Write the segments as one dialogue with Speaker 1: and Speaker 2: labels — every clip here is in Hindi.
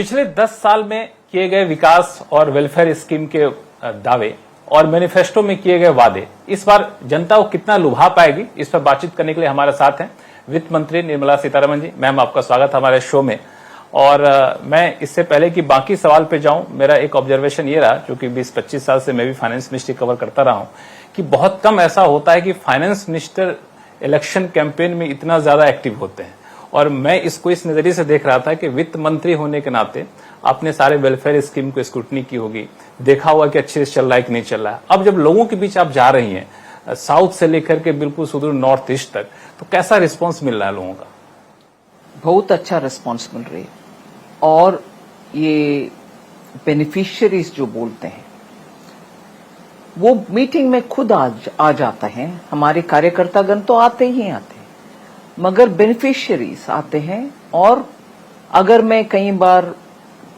Speaker 1: पिछले 10 साल में किए गए विकास और वेलफेयर स्कीम के दावे और मैनिफेस्टो में किए गए वादे इस बार जनता को कितना लुभा पाएगी, इस पर बातचीत करने के लिए हमारे साथ हैं वित्त मंत्री निर्मला सीतारमण जी। मैम, आपका स्वागत हमारे शो में। और मैं इससे पहले कि बाकी सवाल पे जाऊं, मेरा एक ऑब्जर्वेशन ये रहा, क्योंकि 20-25 साल से मैं भी फाइनेंस मिनिस्ट्री कवर करता रहा हूं, कि बहुत कम ऐसा होता है कि फाइनेंस मिनिस्टर इलेक्शन कैंपेन में इतना ज्यादा एक्टिव होते हैं। और मैं इसको इस नजरिए से देख रहा था कि वित्त मंत्री होने के नाते आपने सारे वेलफेयर स्कीम को स्क्रूटनी की होगी, देखा हुआ कि अच्छे से चल रहा है कि नहीं चल रहा है। अब जब लोगों के बीच आप जा रही हैं, साउथ से लेकर के बिल्कुल सुदूर नॉर्थ ईस्ट तक, तो कैसा रिस्पांस मिल रहा है लोगों का?
Speaker 2: बहुत अच्छा रिस्पांस मिल रही है। और ये बेनिफिशियरीज जो बोलते हैं वो मीटिंग में खुद आ जाते हैं। हमारे कार्यकर्तागण तो आते ही आते हैं, मगर बेनिफिशियरीज आते हैं। और अगर मैं कई बार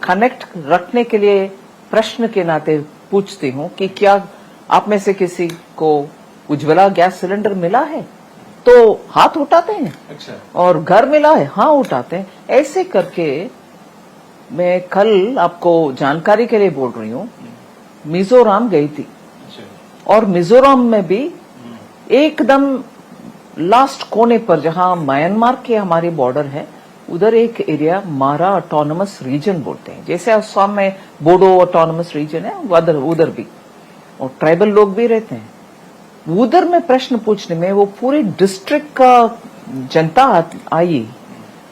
Speaker 2: कनेक्ट रखने के लिए प्रश्न के नाते पूछती हूं कि क्या आप में से किसी को उज्ज्वला गैस सिलेंडर मिला है, तो हाथ उठाते हैं। अच्छा। और घर मिला है, हाँ उठाते हैं। ऐसे करके मैं कल आपको जानकारी के लिए बोल रही हूँ, मिजोरम गई थी। और मिजोरम में भी एकदम लास्ट कोने पर, जहां म्यांमार के हमारी बॉर्डर है, उधर एक एरिया मारा ऑटोनमस रीजन बोलते हैं। जैसे असम में बोडो ऑटोनमस रीजन है, उधर भी और ट्राइबल लोग भी रहते हैं। उधर में प्रश्न पूछने में वो पूरे डिस्ट्रिक्ट का जनता आई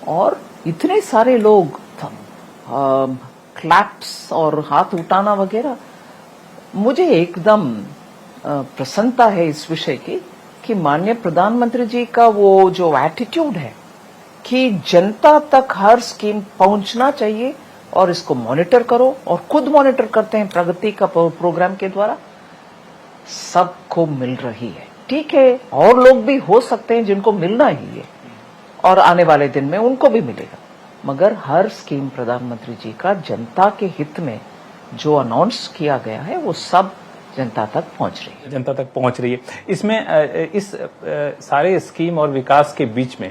Speaker 2: और इतने सारे लोग, क्लैप्स और हाथ उठाना वगैरह। मुझे एकदम प्रसन्नता है इस विषय की कि माननीय प्रधानमंत्री जी का वो जो एटीट्यूड है कि जनता तक हर स्कीम पहुंचना चाहिए और इसको मॉनिटर करो, और खुद मॉनिटर करते हैं प्रगति का प्रोग्राम के द्वारा, सबको मिल रही है। ठीक है, और लोग भी हो सकते हैं जिनको मिलना ही है और आने वाले दिन में उनको भी मिलेगा, मगर हर स्कीम प्रधानमंत्री जी का जनता के हित में जो अनाउंस किया गया है वो सब जनता तक पहुंच रही है।
Speaker 1: जनता तक पहुंच रही है। इसमें इस सारे स्कीम और विकास के बीच में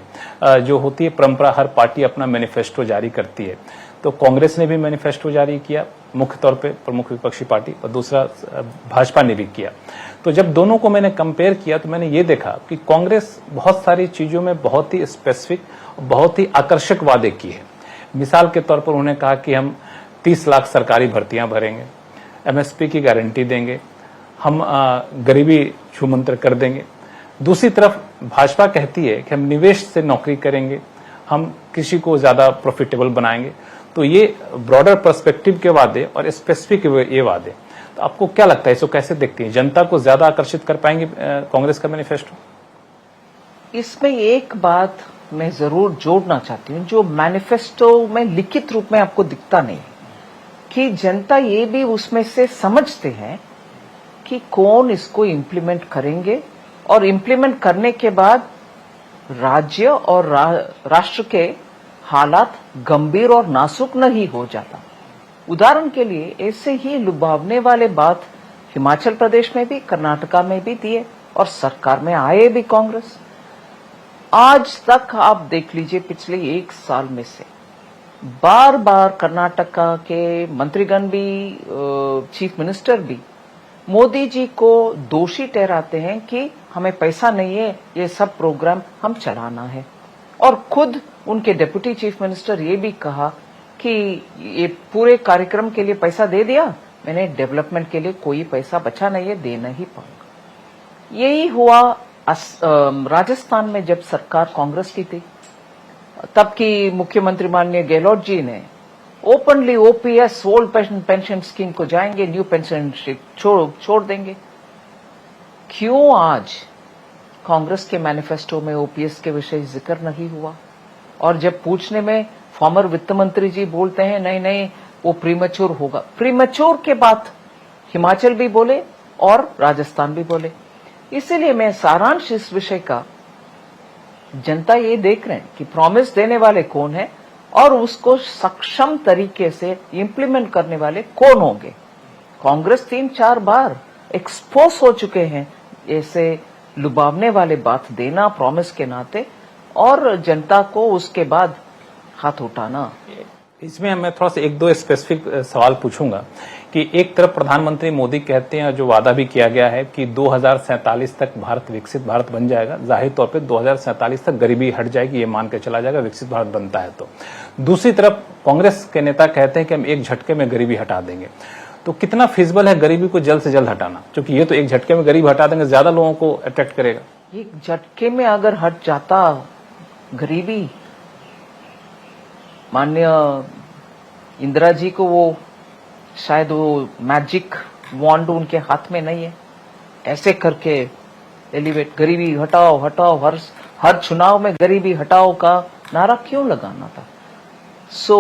Speaker 1: जो होती है परंपरा, हर पार्टी अपना मैनिफेस्टो जारी करती है। तो कांग्रेस ने भी मैनिफेस्टो जारी किया, मुख्य तौर पे प्रमुख विपक्षी पार्टी, और दूसरा भाजपा ने भी किया। तो जब दोनों को मैंने कंपेयर किया तो मैंने ये देखा कि कांग्रेस बहुत सारी चीजों में बहुत ही स्पेसिफिक, बहुत ही आकर्षक वादे किए हैं। मिसाल के तौर पर उन्होंने कहा कि हम 30 लाख सरकारी भर्तियां भरेंगे, एमएसपी की गारंटी देंगे, हम गरीबी छूमंतर कर देंगे। दूसरी तरफ भाजपा कहती है कि हम निवेश से नौकरी करेंगे, हम कृषि को ज्यादा प्रॉफिटेबल बनाएंगे। तो ये ब्रॉडर पर्सपेक्टिव के वादे और स्पेसिफिक ये वादे, तो आपको क्या लगता है, इसको कैसे देखती है? जनता को ज्यादा आकर्षित कर पाएंगे कांग्रेस का मैनिफेस्टो?
Speaker 2: इसमें एक बात मैं जरूर जोड़ना चाहती हूँ जो मैनिफेस्टो में लिखित रूप में आपको दिखता नहीं, कि जनता ये भी उसमें से समझते हैं कि कौन इसको इम्प्लीमेंट करेंगे, और इम्प्लीमेंट करने के बाद राज्य और राष्ट्र के हालात गंभीर और नाजुक नहीं हो जाता। उदाहरण के लिए ऐसे ही लुभावने वाले बात हिमाचल प्रदेश में भी, कर्नाटका में भी दिए, और सरकार में आए भी कांग्रेस। आज तक आप देख लीजिए, पिछले 1 साल में से बार बार कर्नाटका के मंत्रीगण भी, चीफ मिनिस्टर भी मोदी जी को दोषी ठहराते हैं कि हमें पैसा नहीं है, ये सब प्रोग्राम हम चलाना है। और खुद उनके डिप्टी चीफ मिनिस्टर ये भी कहा कि ये पूरे कार्यक्रम के लिए पैसा दे दिया, मैंने डेवलपमेंट के लिए कोई पैसा बचा नहीं है, देना ही पाऊंगा। यही हुआ राजस्थान में जब सरकार कांग्रेस की थी। तब की मुख्यमंत्री माननीय गहलोत जी ने openly OPS, old pension scheme को जाएंगे, न्यू पेंशन छोड़ देंगे। क्यों आज कांग्रेस के मैनिफेस्टो में ओपीएस के विषय जिक्र नहीं हुआ? और जब पूछने में फॉर्मर वित्त मंत्री जी बोलते हैं नहीं नहीं वो प्रीमेच्योर होगा। प्रीमेच्योर के बाद हिमाचल भी बोले और राजस्थान भी बोले। इसीलिए मैं सारांश इस विषय का, जनता ये देख रहे हैं कि प्रॉमिस देने वाले कौन है और उसको सक्षम तरीके से इम्प्लीमेंट करने वाले कौन होंगे। कांग्रेस 3-4 बार एक्सपोज हो चुके हैं ऐसे लुभावने वाले बात देना प्रॉमिस के नाते, और जनता को उसके बाद हाथ उठाना।
Speaker 1: इसमें मैं थोड़ा सा एक दो स्पेसिफिक सवाल पूछूंगा कि एक तरफ प्रधानमंत्री मोदी कहते हैं, जो वादा भी किया गया है कि 2047 तक भारत विकसित भारत बन जाएगा। जाहिर तौर पे 2047 तक गरीबी हट जाएगी, ये मान के चला जाएगा विकसित भारत बनता है तो। दूसरी तरफ कांग्रेस के नेता कहते हैं कि हम एक झटके में गरीबी हटा देंगे। तो कितना फिजिबल है गरीबी को जल्द से जल्द हटाना, क्योंकि ये तो एक झटके में गरीब हटा देंगे, ज्यादा लोगों को अट्रैक्ट करेगा।
Speaker 2: एक झटके में अगर हट जाता गरीबी, माननीय इंदिरा जी को वो शायद वो मैजिक वॉन्ड उनके हाथ में नहीं है, ऐसे करके एलिवेट गरीबी हटाओ हटाओ, हर चुनाव में गरीबी हटाओ का नारा क्यों लगाना था। सो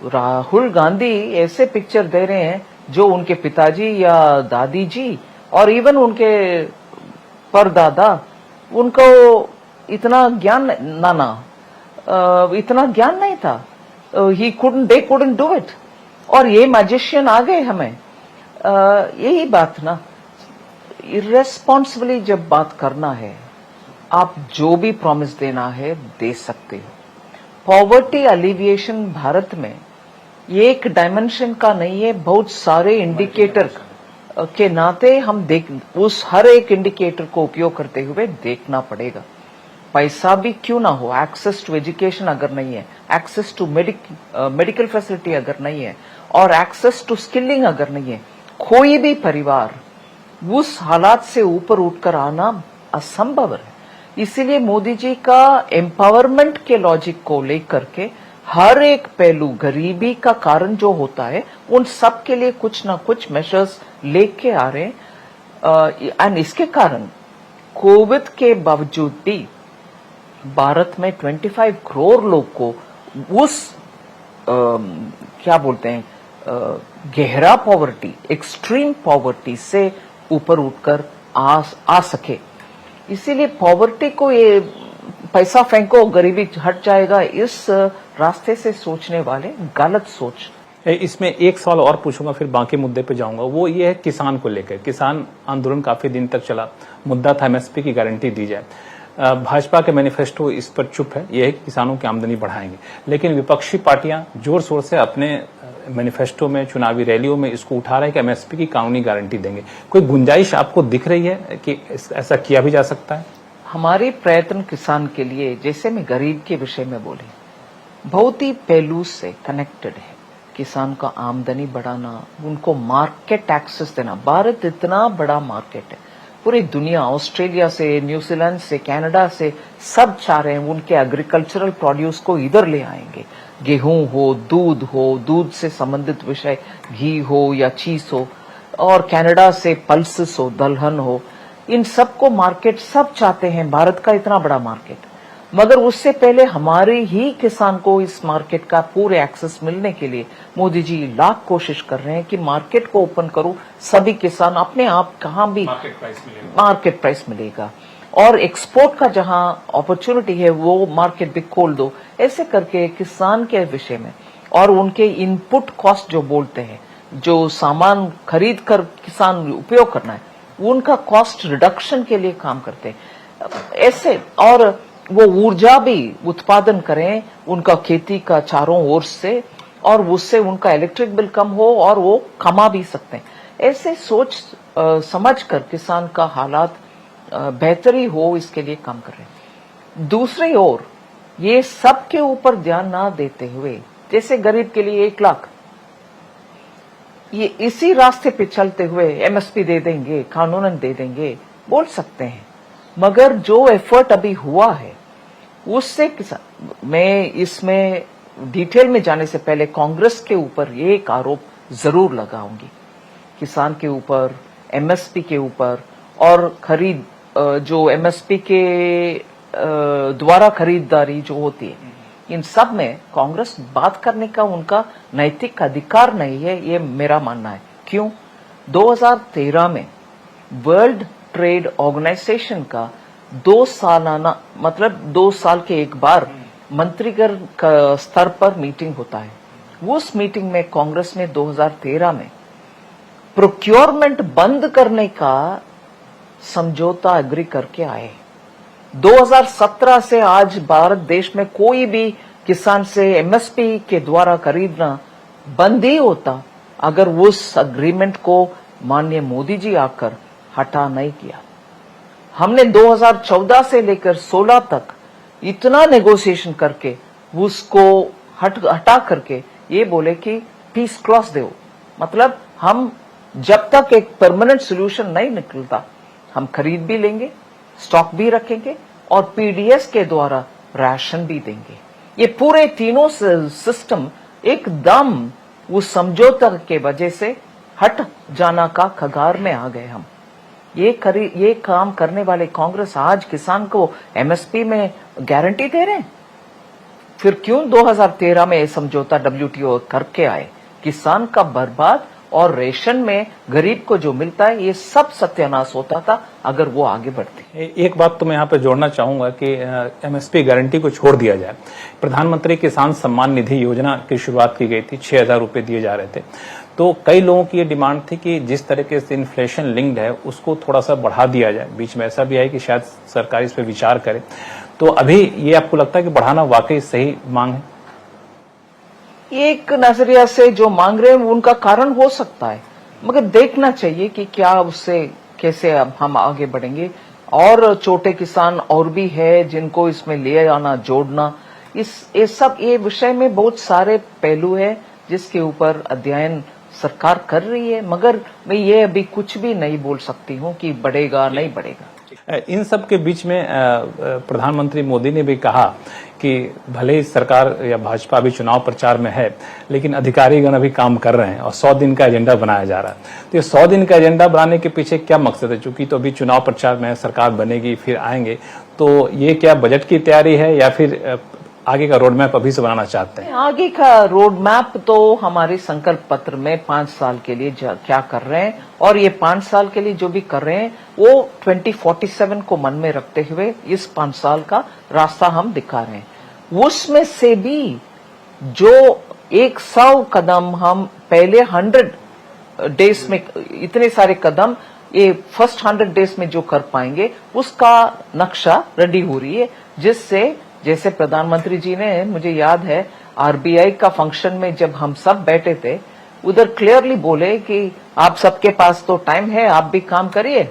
Speaker 2: राहुल गांधी ऐसे पिक्चर दे रहे हैं जो उनके पिताजी या दादी जी और इवन उनके परदादा, उनको इतना ज्ञान इतना ज्ञान नहीं था। दे कुडंट डू इट, और ये मैजिशियन आ गए हमें। यही बात ना, इर्रेस्पॉन्सिबली जब बात करना है, आप जो भी प्रॉमिस देना है दे सकते हो। पॉवर्टी अलिविएशन भारत में एक डायमेंशन का नहीं है, बहुत सारे इंडिकेटर के नाते हम उस हर एक इंडिकेटर को उपयोग करते हुए देखना पड़ेगा। पैसा भी क्यों ना हो, एक्सेस टू एजुकेशन अगर नहीं है, एक्सेस टू मेडिकल फैसिलिटी अगर नहीं है, और एक्सेस टू स्किलिंग अगर नहीं है, कोई भी परिवार उस हालात से ऊपर उठकर आना असंभव है। इसीलिए मोदी जी का एम्पावरमेंट के लॉजिक को लेकर के हर एक पहलू, गरीबी का कारण जो होता है, उन सब के लिए कुछ ना कुछ मेजर्स लेके आ रहे हैं। एंड इसके कारण कोविड के बावजूद भी भारत में 25 करोड़ लोग को उस क्या बोलते हैं गहरा पॉवर्टी, एक्सट्रीम पॉवर्टी से ऊपर उठकर आ सके। इसीलिए पॉवर्टी को, ये पैसा फेंको गरीबी हट जाएगा, इस रास्ते से सोचने वाले गलत सोच।
Speaker 1: इसमें एक सवाल और पूछूंगा, फिर बाकी मुद्दे पे जाऊंगा। वो ये है किसान को लेकर। किसान आंदोलन काफी दिन तक चला, मुद्दा था एमएसपी की गारंटी दी जाए। भाजपा के मैनिफेस्टो इस पर चुप है, यह है कि किसानों की आमदनी बढ़ाएंगे, लेकिन विपक्षी पार्टियां जोर शोर से अपने मैनिफेस्टो में, चुनावी रैलियों में इसको उठा रहे हैं कि एमएसपी की कानूनी गारंटी देंगे। कोई गुंजाइश आपको दिख रही है कि ऐसा किया भी जा सकता है?
Speaker 2: हमारे प्रयत्न किसान के लिए, जैसे मैं गरीब के विषय में बोली, बहुत ही पहलू से कनेक्टेड है। किसान का आमदनी बढ़ाना, उनको मार्केट एक्सेस देना। भारत इतना बड़ा मार्केट है, पूरी दुनिया, ऑस्ट्रेलिया से, न्यूजीलैंड से, कनाडा से, सब चाह रहे हैं उनके एग्रीकल्चरल प्रोड्यूस को इधर ले आएंगे। गेहूं हो, दूध से संबंधित विषय, घी हो या चीज हो, और कनाडा से पल्सेस हो, दलहन हो, इन सबको मार्केट सब चाहते हैं। भारत का इतना बड़ा मार्केट, मगर उससे पहले हमारे ही किसान को इस मार्केट का पूरे एक्सेस मिलने के लिए मोदी जी लाख कोशिश कर रहे हैं कि मार्केट को ओपन करो, सभी किसान अपने आप कहाँ भी मार्केट प्राइस मिलेगा, और एक्सपोर्ट का जहां अपॉर्चुनिटी है वो मार्केट भी खोल दो। ऐसे करके किसान के विषय में, और उनके इनपुट कॉस्ट जो बोलते हैं, जो सामान खरीद कर किसान उपयोग करना है, उनका कॉस्ट रिडक्शन के लिए काम करते हैं। ऐसे, और वो ऊर्जा भी उत्पादन करें उनका खेती का चारों ओर से, और उससे उनका इलेक्ट्रिक बिल कम हो और वो कमा भी सकते हैं। ऐसे सोच समझ कर किसान का हालात बेहतरी हो, इसके लिए काम कर रहे हैं। दूसरी ओर ये सब के ऊपर ध्यान ना देते हुए, जैसे गरीब के लिए 1 लाख, ये इसी रास्ते पे चलते हुए एमएसपी दे देंगे, कानूनन दे देंगे, बोल सकते हैं, मगर जो एफर्ट अभी हुआ है उससे किसान, मैं इसमें डिटेल में जाने से पहले कांग्रेस के ऊपर एक आरोप जरूर लगाऊंगी, किसान के ऊपर, एमएसपी के ऊपर, और खरीद जो एमएसपी के द्वारा खरीदारी जो होती है, इन सब में कांग्रेस बात करने का उनका नैतिक अधिकार नहीं है, ये मेरा मानना है। क्यों? 2013 में वर्ल्ड ट्रेड ऑर्गेनाइजेशन का 2 सालाना, मतलब 2 साल के एक बार मंत्रीगण का स्तर पर मीटिंग होता है। उस मीटिंग में कांग्रेस ने 2013 में प्रोक्योरमेंट बंद करने का समझौता एग्री करके आए। 2017 से आज भारत देश में कोई भी किसान से एमएसपी के द्वारा खरीदना बंद ही होता अगर उस अग्रीमेंट को माननीय मोदी जी आकर हटा नहीं किया। हमने 2014 से लेकर 16 तक इतना नेगोशिएशन करके उसको हटा करके ये बोले कि पीस क्लॉज दो, मतलब हम जब तक एक परमानेंट सोल्यूशन नहीं निकलता हम खरीद भी लेंगे, स्टॉक भी रखेंगे और पीडीएस के द्वारा राशन भी देंगे। ये पूरे तीनों सिस्टम एकदम उस समझौता के वजह से हट जाना का कगार में आ गए हम। ये काम करने वाले कांग्रेस आज किसान को एमएसपी में गारंटी दे रहे हैं, फिर क्यों 2013 में ये समझौता डब्ल्यूटीओ करके आए? किसान का बर्बाद और रेशन में गरीब को जो मिलता है ये सब सत्यानाश होता था अगर वो आगे बढ़ते।
Speaker 1: एक बात तो मैं यहाँ पे जोड़ना चाहूंगा कि एमएसपी गारंटी को छोड़ दिया जाए। प्रधानमंत्री किसान सम्मान निधि योजना की शुरुआत की गई थी, 6,000 रुपए दिए जा रहे थे। तो कई लोगों की ये डिमांड थी कि जिस तरीके से इन्फ्लेशन लिंक्ड है उसको थोड़ा सा बढ़ा दिया जाए। बीच में ऐसा भी है कि शायद सरकार इस पर विचार करे। तो अभी ये आपको लगता है कि बढ़ाना वाकई सही मांग है?
Speaker 2: एक नजरिया से जो मांग रहे हैं उनका कारण हो सकता है, मगर देखना चाहिए कि क्या उससे कैसे अब हम आगे बढ़ेंगे। और छोटे किसान और भी है जिनको इसमें ले आना, जोड़ना, ये विषय में बहुत सारे पहलू है जिसके ऊपर अध्ययन सरकार कर रही है, मगर मैं ये अभी कुछ भी नहीं बोल सकती हूँ कि बढ़ेगा नहीं बढ़ेगा।
Speaker 1: इन सब के बीच में प्रधानमंत्री मोदी ने भी कहा कि भले ही सरकार या भाजपा अभी चुनाव प्रचार में है लेकिन अधिकारीगण अभी काम कर रहे हैं और 100 दिन का एजेंडा बनाया जा रहा है। तो ये 100 दिन का एजेंडा बनाने के पीछे क्या मकसद है? चूंकि तो अभी चुनाव प्रचार में है, सरकार बनेगी फिर आएंगे, तो ये क्या बजट की तैयारी है या फिर आगे का रोड मैप अभी से बनाना चाहते हैं?
Speaker 2: आगे का रोड मैप तो हमारे संकल्प पत्र में 5 साल के लिए क्या कर रहे हैं और ये 5 साल के लिए जो भी कर रहे हैं वो 2047 को मन में रखते हुए इस 5 साल का रास्ता हम दिखा रहे हैं। उसमें से भी जो 100 कदम हम पहले 100 डेज में, इतने सारे कदम ये फर्स्ट 100 डेज में जो कर पाएंगे उसका नक्शा रेडी हो रही है, जिससे जैसे प्रधानमंत्री जी ने, मुझे याद है आरबीआई का फंक्शन में जब हम सब बैठे थे उधर क्लियरली बोले कि आप सबके पास तो टाइम है, आप भी काम करिए।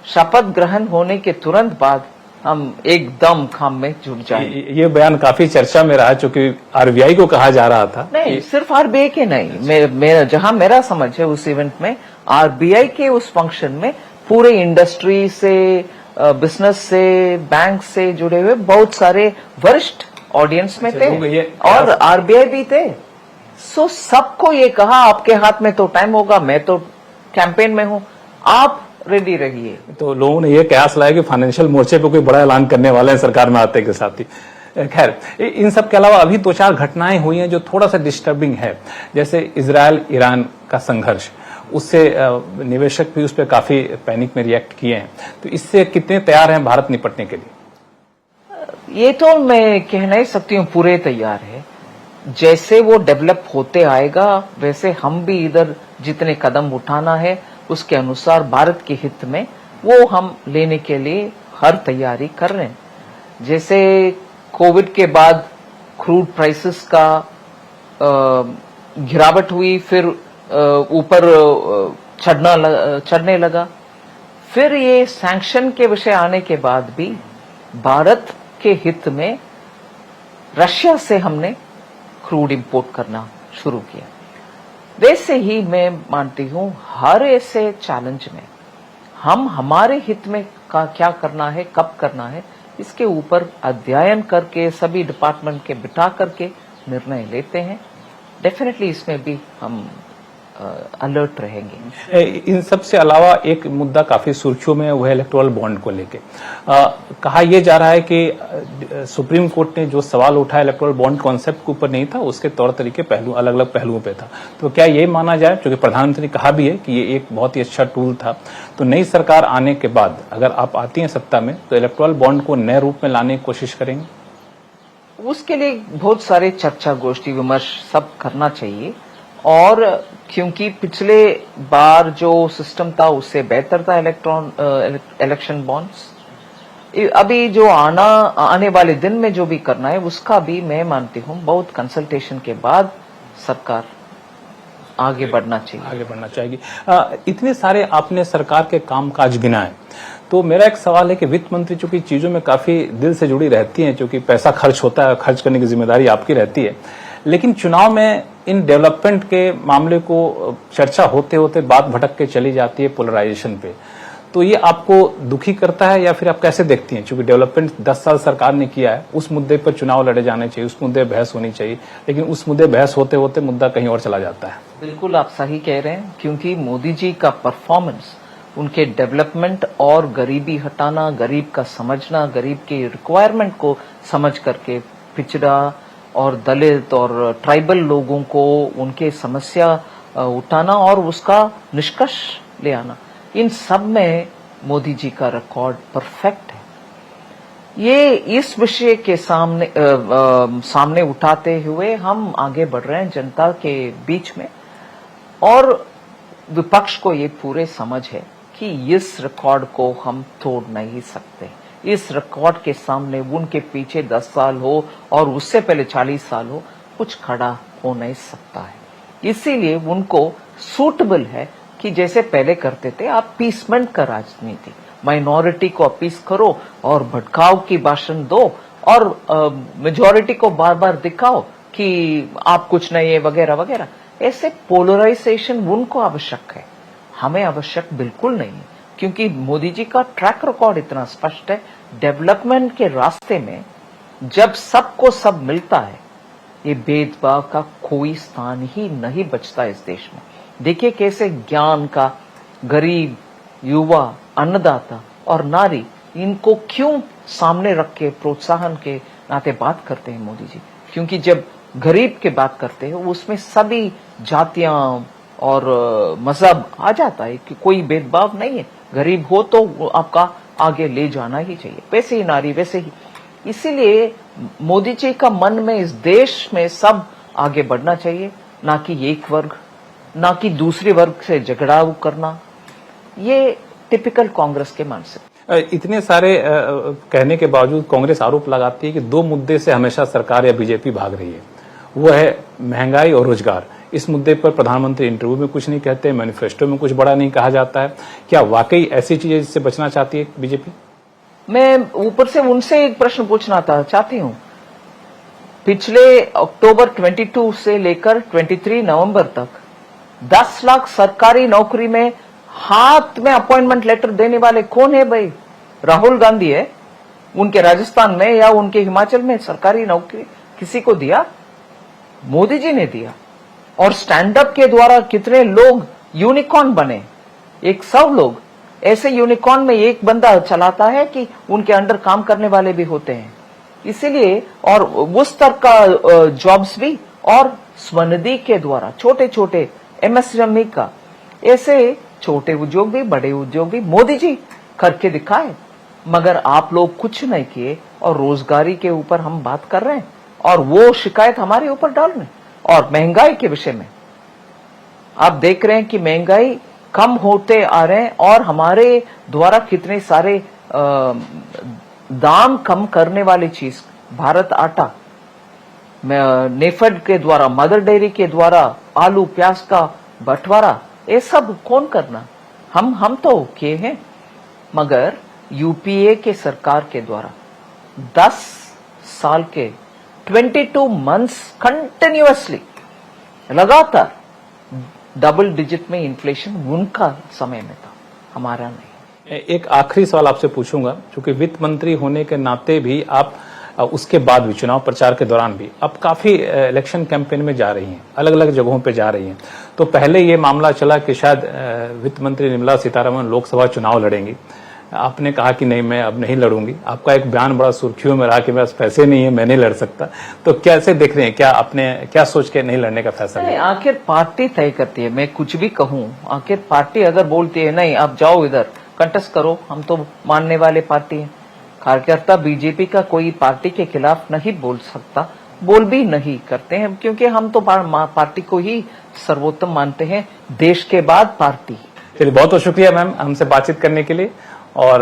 Speaker 2: शपथ ग्रहण होने के तुरंत बाद हम एकदम काम में जुट जाएंगे।
Speaker 1: ये बयान काफी चर्चा में रहा, चूंकि आरबीआई को कहा जा रहा था।
Speaker 2: नहीं, सिर्फ आरबीआई के नहीं, जहां मेरा समझ है उस इवेंट में आरबीआई के उस फंक्शन में पूरे इंडस्ट्री से, बिजनेस से, बैंक से जुड़े हुए बहुत सारे वरिष्ठ ऑडियंस में थे और आरबीआई भी थे। सो सबको ये कहा आपके हाथ में तो टाइम होगा, मैं तो कैंपेन में हूं, आप रेडी रहिए।
Speaker 1: तो लोगों ने ये कयास लाया कि फाइनेंशियल मोर्चे पे कोई बड़ा ऐलान करने वाले हैं सरकार में आते के साथ ही। खैर, इन सब के अलावा अभी 2-4 घटनाएं हुई हैं जो थोड़ा सा डिस्टर्बिंग है, जैसे इजराइल ईरान का संघर्ष, उससे निवेशक भी उस पर काफी पैनिक में रिएक्ट किए हैं। तो इससे कितने तैयार हैं भारत निपटने के लिए?
Speaker 2: ये तो मैं कह नहीं सकती हूँ पूरे तैयार है। जैसे वो डेवलप होते आएगा वैसे हम भी इधर जितने कदम उठाना है उसके अनुसार भारत के हित में वो हम लेने के लिए हर तैयारी कर रहे हैं। जैसे कोविड के बाद क्रूड प्राइसेस का गिरावट हुई, फिर ऊपर चढ़ने लगा, फिर ये सैंक्शन के विषय आने के बाद भी भारत के हित में रशिया से हमने क्रूड इंपोर्ट करना शुरू किया। वैसे ही मैं मानती हूं हर ऐसे चैलेंज में हम हमारे हित में क्या करना है, कब करना है, इसके ऊपर अध्ययन करके सभी डिपार्टमेंट के बिठा करके निर्णय लेते हैं। डेफिनेटली इसमें भी हम अलर्ट रहेंगे।
Speaker 1: इन सब से अलावा एक मुद्दा काफी सुर्खियों में वह इलेक्टोरल बॉन्ड को लेके कहा यह जा रहा है कि सुप्रीम कोर्ट ने जो सवाल उठाया इलेक्टोरल बॉन्ड कॉन्सेप्ट के ऊपर नहीं था, उसके तौर तरीके पहलू अलग अलग पहलुओं पे था। तो क्या ये माना जाए, क्योंकि प्रधानमंत्री ने कहा भी है कि ये एक बहुत ही अच्छा टूल था, तो नई सरकार आने के बाद अगर आप आती हैं सत्ता में तो इलेक्टोरल बॉन्ड को नए रूप में लाने की कोशिश करेंगे? उसके लिए
Speaker 2: बहुत सारे चर्चा, गोष्ठी, विमर्श सब करना चाहिए। और क्योंकि पिछले बार जो सिस्टम था उससे बेहतर था इलेक्शन बॉन्ड्स, अभी जो आने वाले दिन में जो भी करना है उसका भी मैं मानती हूँ बहुत कंसल्टेशन के बाद सरकार आगे बढ़ना चाहिए।
Speaker 1: इतने सारे आपने सरकार के कामकाज गिनाए, तो मेरा एक सवाल है कि वित्त मंत्री चूंकि चीजों में काफी दिल से जुड़ी रहती हैं, चूंकि पैसा खर्च होता है, खर्च करने की जिम्मेदारी आपकी रहती है, लेकिन चुनाव में इन डेवलपमेंट के मामले को चर्चा होते होते बात भटक के चली जाती है पोलराइजेशन पे, तो ये आपको दुखी करता है या फिर आप कैसे देखती हैं? क्योंकि डेवलपमेंट 10 साल सरकार ने किया है, उस मुद्दे पर चुनाव लड़े जाने चाहिए, उस मुद्दे बहस होनी चाहिए, लेकिन उस मुद्दे बहस होते होते मुद्दा कहीं और चला जाता है।
Speaker 2: बिल्कुल आप सही कह रहे हैं, क्योंकि मोदी जी का परफॉर्मेंस, उनके डेवलपमेंट और गरीबी हटाना, गरीब का समझना, गरीब के रिक्वायरमेंट को समझ करके पिछड़ा और दलित और ट्राइबल लोगों को उनके समस्या उठाना और उसका निष्कर्ष ले आना, इन सब में मोदी जी का रिकॉर्ड परफेक्ट है। ये इस विषय के सामने उठाते हुए हम आगे बढ़ रहे हैं जनता के बीच में, और विपक्ष को ये पूरे समझ है कि इस रिकॉर्ड को हम तोड़ नहीं सकते। इस रिकॉर्ड के सामने उनके पीछे 10 साल हो और उससे पहले 40 साल हो, कुछ खड़ा हो नहीं सकता है। इसीलिए उनको सूटेबल है कि जैसे पहले करते थे, आप पीसमेंट का राजनीति, माइनॉरिटी को अपीस करो और भटकाव की भाषण दो और मेजॉरिटी को बार बार दिखाओ कि आप कुछ नहीं है वगैरह वगैरह। ऐसे पोलराइजेशन उनको आवश्यक है, हमें आवश्यक बिल्कुल नहीं, क्योंकि मोदी जी का ट्रैक रिकॉर्ड इतना स्पष्ट है। डेवलपमेंट के रास्ते में जब सबको सब मिलता है, ये भेदभाव का कोई स्थान ही नहीं बचता इस देश में। देखिए कैसे ज्ञान का गरीब, युवा, अन्नदाता और नारी, इनको क्यों सामने रख के प्रोत्साहन के नाते बात करते हैं मोदी जी, क्योंकि जब गरीब की बात करते हैं उसमें सभी जातियां और मजहब आ जाता है कि कोई भेदभाव नहीं है, गरीब हो तो आपका आगे ले जाना ही चाहिए, वैसे ही नारी वैसे ही। इसीलिए मोदी जी का मन में इस देश में सब आगे बढ़ना चाहिए, ना कि एक वर्ग, ना कि दूसरे वर्ग से झगड़ा करना। ये टिपिकल कांग्रेस के मन से।
Speaker 1: इतने सारे कहने के बावजूद कांग्रेस आरोप लगाती है कि दो मुद्दे से हमेशा सरकार या बीजेपी भाग रही है, वो है महंगाई और रोजगार। इस मुद्दे पर प्रधानमंत्री इंटरव्यू में कुछ नहीं कहते, मैनिफेस्टो में कुछ बड़ा नहीं कहा जाता है। क्या वाकई ऐसी चीजें जिससे बचना चाहती है बीजेपी?
Speaker 2: मैं ऊपर से उनसे एक प्रश्न पूछना चाहती हूँ। पिछले अक्टूबर 22 से लेकर 23 नवंबर तक 10 लाख सरकारी नौकरी में हाथ में अपॉइंटमेंट लेटर देने वाले कौन है भाई? राहुल गांधी है। उनके राजस्थान में या उनके हिमाचल में सरकारी नौकरी किसी को दिया? मोदी जी ने दिया। और स्टैंड अप के द्वारा कितने लोग यूनिकॉर्न बने, 100 लोग। ऐसे यूनिकॉर्न में एक बंदा चलाता है कि उनके अंडर काम करने वाले भी होते हैं। इसीलिए और उस तरह का जॉब्स भी, और स्वनिधि के द्वारा छोटे छोटे एमएसएमई का, ऐसे छोटे उद्योग भी बड़े उद्योग भी मोदी जी करके दिखाए। मगर आप लोग कुछ नहीं किए और रोजगारी के ऊपर हम बात कर रहे हैं और वो शिकायत हमारे ऊपर डाल रहे हैं। और महंगाई के विषय में आप देख रहे हैं कि महंगाई कम होते आ रहे हैं और हमारे द्वारा कितने सारे दाम कम करने वाली चीज, भारत आटा, नेफेड के द्वारा, मदर डेयरी के द्वारा आलू प्याज का बंटवारा, ये सब कौन करना? हम तो किए हैं। मगर यूपीए के सरकार के द्वारा 10 साल के 22 मंथ्स कंटिन्यूअसली लगातार डबल डिजिट में इन्फ्लेशन उनका समय में था, हमारा नहीं।
Speaker 1: एक आखिरी सवाल आपसे पूछूंगा, क्योंकि वित्त मंत्री होने के नाते भी आप उसके बाद भी चुनाव प्रचार के दौरान भी अब काफी इलेक्शन कैंपेन में जा रही हैं, अलग अलग जगहों पे जा रही हैं। तो पहले ये मामला चला कि शायद वित्त मंत्री निर्मला सीतारमण लोकसभा चुनाव लड़ेंगी, आपने कहा कि नहीं मैं अब नहीं लड़ूंगी। आपका एक बयान बड़ा सुर्खियों में रहा कि मेरे पास पैसे नहीं है, मैं नहीं लड़ सकता। तो कैसे देख रहे हैं, क्या आपने क्या सोच के नहीं लड़ने का फैसला लिया?
Speaker 2: आखिर पार्टी तय करती है, मैं कुछ भी कहूं, आखिर पार्टी अगर बोलती है नहीं आप जाओ इधर कंटेस्ट करो, हम तो मानने वाले पार्टी हैं। कार्यकर्ता बीजेपी का कोई पार्टी के खिलाफ नहीं बोल सकता, बोल भी नहीं करते हैं, क्योंकि हम तो पार्टी को ही सर्वोत्तम मानते हैं, देश के बाद पार्टी।
Speaker 1: चलिए, बहुत बहुत शुक्रिया मैम हमसे बातचीत करने के लिए, और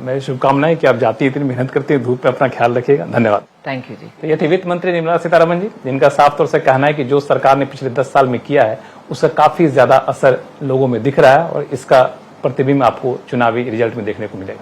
Speaker 1: मेरी शुभकामनाएं कि आप जाती इतनी मेहनत करती हैं, धूप में अपना ख्याल रखिएगा। धन्यवाद।
Speaker 2: थैंक यू जी।
Speaker 1: तो ये थी वित्त मंत्री निर्मला सीतारमण जी, जिनका साफ तौर से कहना है कि जो सरकार ने पिछले 10 साल में किया है उसका काफी ज्यादा असर लोगों में दिख रहा है और इसका प्रतिबिंब आपको चुनावी रिजल्ट में देखने को मिलेगा।